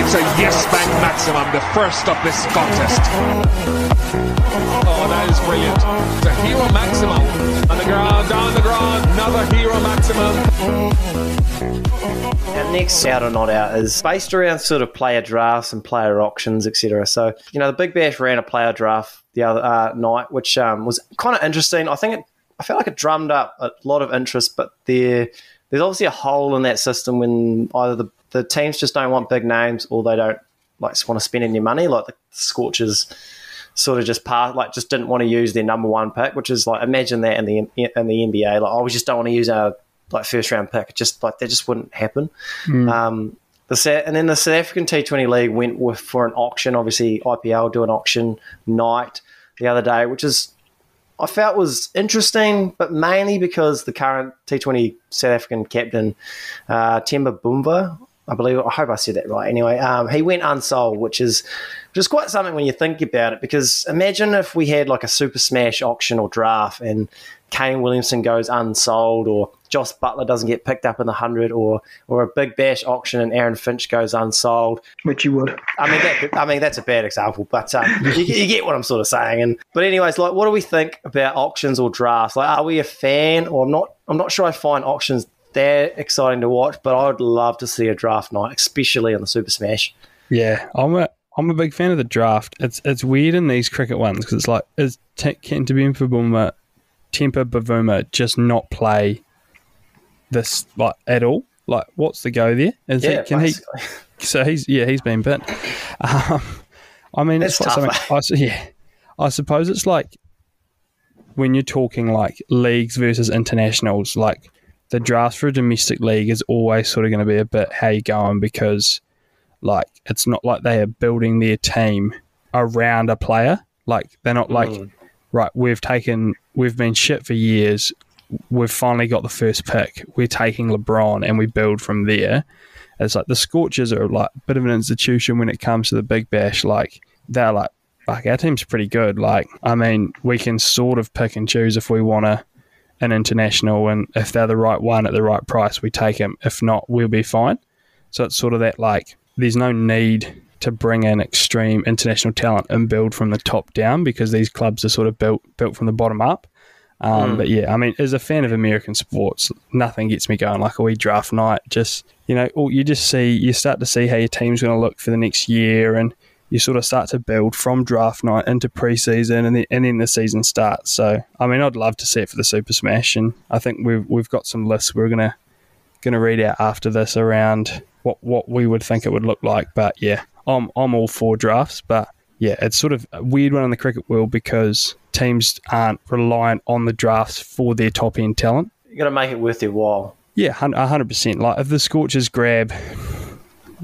It's a yes bank maximum, the first of this contest. Oh, that is brilliant. It's a hero maximum. On the ground, down the ground, another hero maximum. Our next out or not out is based around sort of player drafts and player auctions, etc. So, the Big Bash ran a player draft the other night, which was kind of interesting. I felt like it drummed up a lot of interest, but there's obviously a hole in that system when either the teams just don't want big names or they don't want to spend any money. Like the Scorchers sort of just didn't want to use their number one pick, which is like, imagine that in the NBA. Like, we just don't want to use our first round pick. That just wouldn't happen. And then the South African T20 League went for an auction. Obviously, IPL do an auction night the other day, which I felt was interesting, but mainly because the current T20 South African captain, Temba Bumba, I hope I said that right. Anyway, he went unsold, which is quite something when you think about it, because imagine if we had like a Super Smash auction or draft and Kane Williamson goes unsold, or Joss Butler doesn't get picked up in the 100, or a Big Bash auction and Aaron Finch goes unsold. Which you would. I mean that's a bad example, but you get what I'm sort of saying. But anyways, like, what do we think about auctions or drafts? Like, are we a fan? Or I'm not sure I find auctions that exciting to watch, but I would love to see a draft night, especially on the Super Smash. Yeah, I'm a big fan of the draft. It's weird in these cricket ones because it's like, is Temba Bavuma just not play this like at all? Like, what's the go there? So he's been bit. I mean, that's it's tough. I suppose it's like when you're talking like leagues versus internationals, like the draft for a domestic league is always sort of going to be a bit how you going, because like it's not like they are building their team around a player. Like, they're not like, right, we've been shit for years, we've finally got the first pick, we're taking LeBron and we build from there. It's like the Scorchers are like a bit of an institution when it comes to the Big Bash. Like, they're like our team's pretty good. Like, I mean, we can sort of pick and choose if we want an international, and if they're the right one at the right price, we take them. If not, we'll be fine. So it's sort of that, like, there's no need to bring in extreme international talent and build from the top down, because these clubs are sort of built from the bottom up. But yeah, I mean, as a fan of American sports, nothing gets me going like a wee draft night. Just, you start to see how your team's going to look for the next year, and you sort of start to build from draft night into pre-season, and then the season starts. So, I mean, I'd love to see it for the Super Smash, and I think we've got some lists we're gonna read out after this around what we would think it would look like. But yeah, I'm all for drafts, but yeah, it's sort of a weird one in the cricket world because teams aren't reliant on the drafts for their top end talent. You got to make it worth their while. Yeah, 100%. Like, if the Scorchers grab,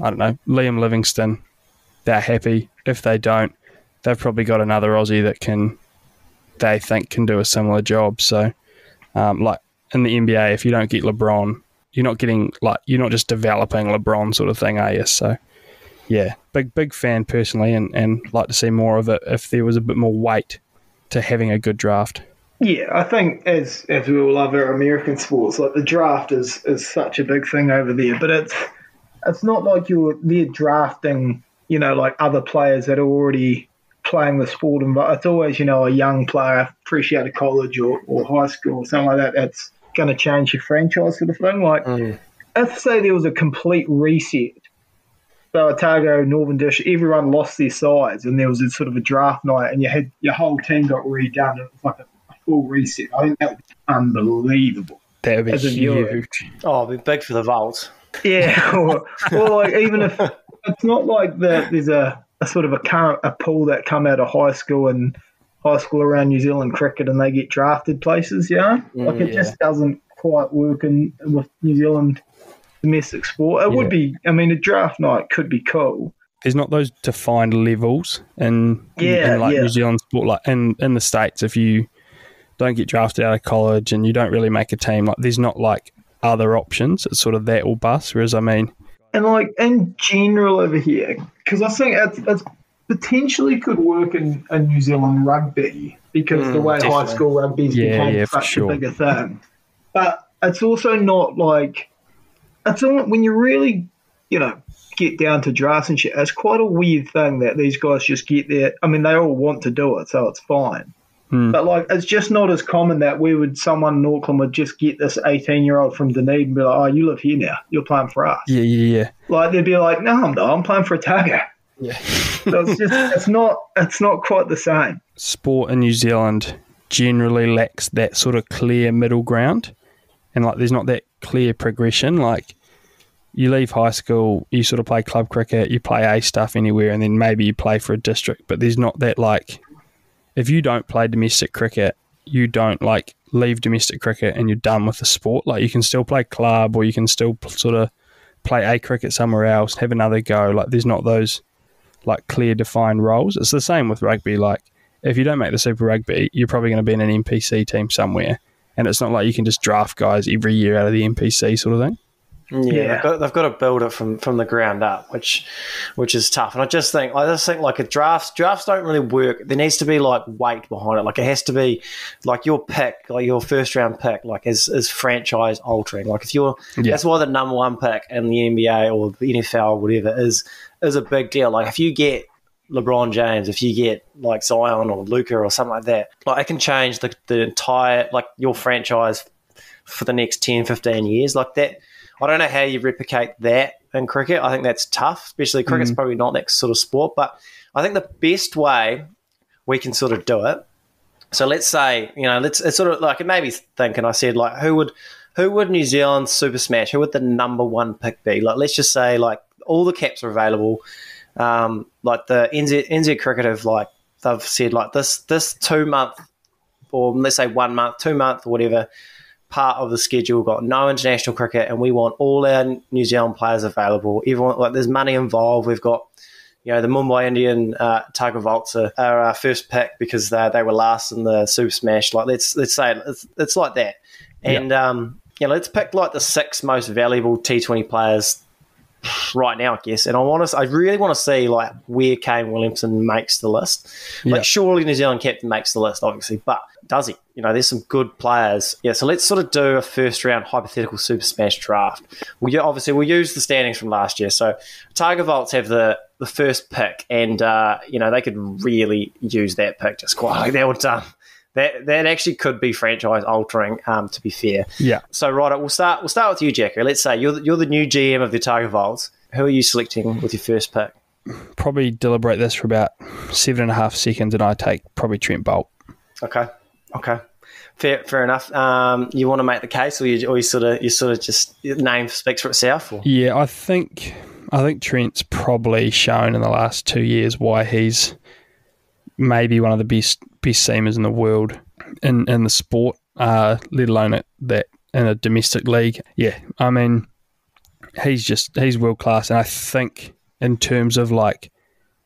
I don't know, Liam Livingston, they're happy. If they don't, they've probably got another Aussie that they think can do a similar job. So, like in the NBA, if you don't get LeBron, you're not just developing LeBron sort of thing, are you? So, yeah, big fan personally, and like to see more of it if there was a bit more weight to having a good draft. Yeah, I think as we all love our American sports, like the draft is such a big thing over there, but it's not like they're drafting, like other players that are already playing the sport, and it's always, a young player fresh out of college or high school or something like that that's going to change your franchise sort of thing. Like, if, say, there was a complete reset, so Otago, Northern Dish, everyone lost their sides, and there was a sort of a draft night, and you had your whole team got redone. It was like a full reset. I think that would be unbelievable. That would be huge. Oh, it'd be big for the vault. Yeah, or like, even if it's not like there's a sort of a pool that come out of high school around New Zealand cricket, and they get drafted places. It just doesn't quite work with New Zealand domestic sport. It would be. I mean, a draft night could be cool. There's not those defined levels in New Zealand sport. Like in the States, if you don't get drafted out of college and you don't really make a team, like, there's not like other options. It's sort of that or bust. Whereas, I mean, and like in general over here, because I think it's potentially could work in New Zealand rugby, because the way definitely. high school rugby's become such a bigger thing. But it's also not like, it's all, when you really get down to drafts and shit, it's quite a weird thing that these guys just get there. I mean, they all want to do it, so it's fine. But, like, it's just not as common that someone in Auckland would just get this 18-year-old from Dunedin and be like, oh, you live here now. You're playing for us. Yeah. Like, they'd be like, no, I'm not. I'm playing for Otago. Yeah. So it's not quite the same. Sport in New Zealand generally lacks that sort of clear middle ground, and, like, there's not that clear progression. Like, you leave high school, you sort of play club cricket, you play A stuff anywhere, and then maybe you play for a district, but there's not that, like, if you don't play domestic cricket, you don't, like, leave domestic cricket and you're done with the sport. Like, you can still play club, or you can still sort of play A cricket somewhere else, have another go. Like, there's not those, like, clear defined roles. It's the same with rugby. Like, if you don't make the Super Rugby, you're probably going to be in an NPC team somewhere, and it's not like you can just draft guys every year out of the NPC sort of thing. Yeah, they've got to build it from the ground up, which is tough. And I just think like a drafts don't really work. There needs to be, like, weight behind it. Like, it has to be like your pick, like your first round pick, like is franchise altering. Like, if you're that's why the number 1 pick in the NBA or the NFL or whatever is a big deal. Like, if you get LeBron James, if you get, like, Zion or Luka or something like that, like, it can change the entire, like, your franchise for the next 10, 15 years. Like that. I don't know how you replicate that in cricket. I think that's tough, especially cricket's probably not that sort of sport. But I think the best way we can sort of do it, so let's say, it's sort of like, it made me think, and I said, like, who would New Zealand Super Smash, who would the number 1 pick be? Like, let's just say, like, all the caps are available. Like, the NZ Cricket have, like, they've said, like, this 2 month, or let's say 1 month, 2 month, or whatever, part of the schedule got no international cricket, and we want all our New Zealand players available. Everyone, like, there's money involved. We've got, the Mumbai Indian Tiger Volts are our first pick because they were last in the Super Smash. Like, let's say it's like that, and let's pick, like, the 6 most valuable T20 players right now, I guess. And I really want to see, like, where Kane Williamson makes the list. Like, surely New Zealand captain makes the list, obviously, but does he? There's some good players. Yeah, so let's sort of do a first round hypothetical Super Smash draft. We'll use the standings from last year. So Tiger Volts have the first pick, and they could really use that pick just quite. Like, that actually could be franchise altering. To be fair, yeah. So right, we'll start with you, Jacko. Let's say you're the new GM of the Tiger Volts. Who are you selecting with your first pick? Probably deliberate this for about 7.5 seconds, and I take probably Trent Boult. Okay. Fair enough. You want to make the case, or you sort of just, your name speaks for itself? Or? Yeah, I think Trent's probably shown in the last 2 years why he's maybe one of the best seamers in the world in the sport, let alone that in a domestic league. Yeah, I mean, he's world class, and I think in terms of, like,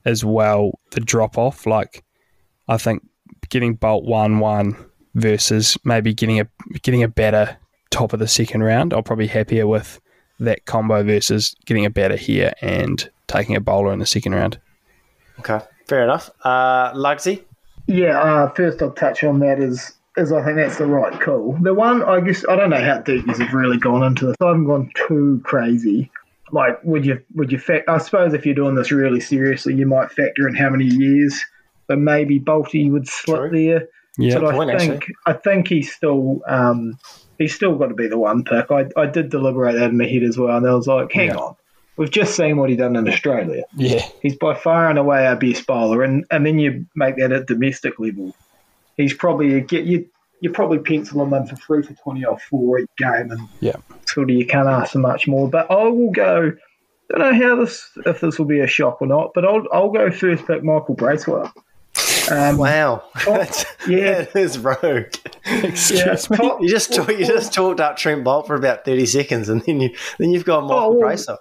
as well, the drop off, like, I think getting Bolt 1-1 versus maybe getting a batter top of the second round, I'll probably happier with that combo versus getting a batter here and taking a bowler in the second round. Okay, fair enough. Lugsy? Yeah, first I'll touch on that is I think that's the right call. The one, I guess, I don't know how deep you have really gone into this. I haven't gone too crazy. Like, would you I suppose if you're doing this really seriously, you might factor in how many years, but maybe Bolty would slip there. Yeah, but I think he's still got to be the 1 pick. I did deliberate that in my head as well, and I was like, hang on. We've just seen what he done in Australia. Yeah. He's by far and away our best bowler, and then you make that at domestic level. He's probably, you probably pencil him in for 3 for 20 off 4 each game, and sort of you can't ask for much more. But I will go, I don't know if this will be a shock or not, but I'll go first pick Michael Bracewell. Wow. That is rogue. Excuse me. You just talked up Trent Boult for about 30 seconds, and then you've got Michael Bracewell.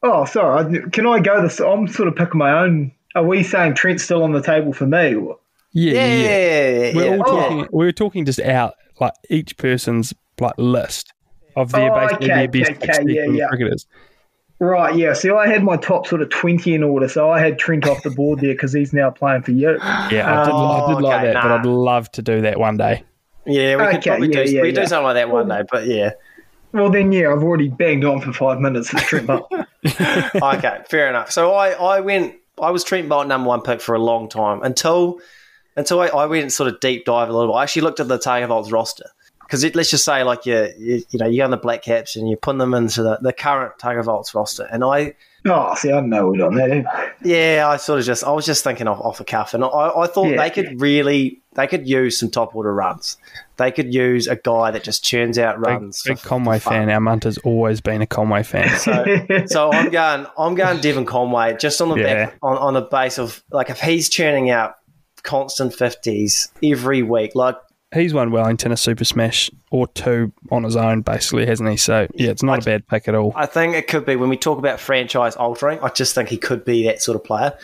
Oh, sorry. Can I go this? I'm sort of picking my own. Are we saying Trent's still on the table for me? Or? Yeah. We're all talking. We're talking just out, like, each person's, like, list of their their best cricketers. Right, yeah. See, I had my top sort of 20 in order, so I had Trent off the board there because he's now playing for you. Yeah, I did like that, but I'd love to do that one day. Yeah, we could probably do something like that one day, but yeah. Well, then, yeah, I've already banged on for 5 minutes. It's Trent Bolt. Okay, fair enough. So I was Trent Bolt #1 pick for a long time until I went and sort of deep dive a little bit. I actually looked at the Tiger Volts roster because let's just say like you go on the Black Caps and you put them into the current Tiger Volts roster, and I don't know what on that either. Yeah, I was just thinking off the cuff, and I thought they could use some top order runs. They could use a guy that just churns out runs. Big Conway fan. Our Munter's always been a Conway fan. So I'm going Devon Conway just on the back on the base of like if he's churning out constant 50s every week, like. He's won Wellington a Super Smash or two on his own, basically, hasn't he? So, yeah, it's not a bad pick at all. I think it could be, when we talk about franchise altering, I just think he could be that sort of player.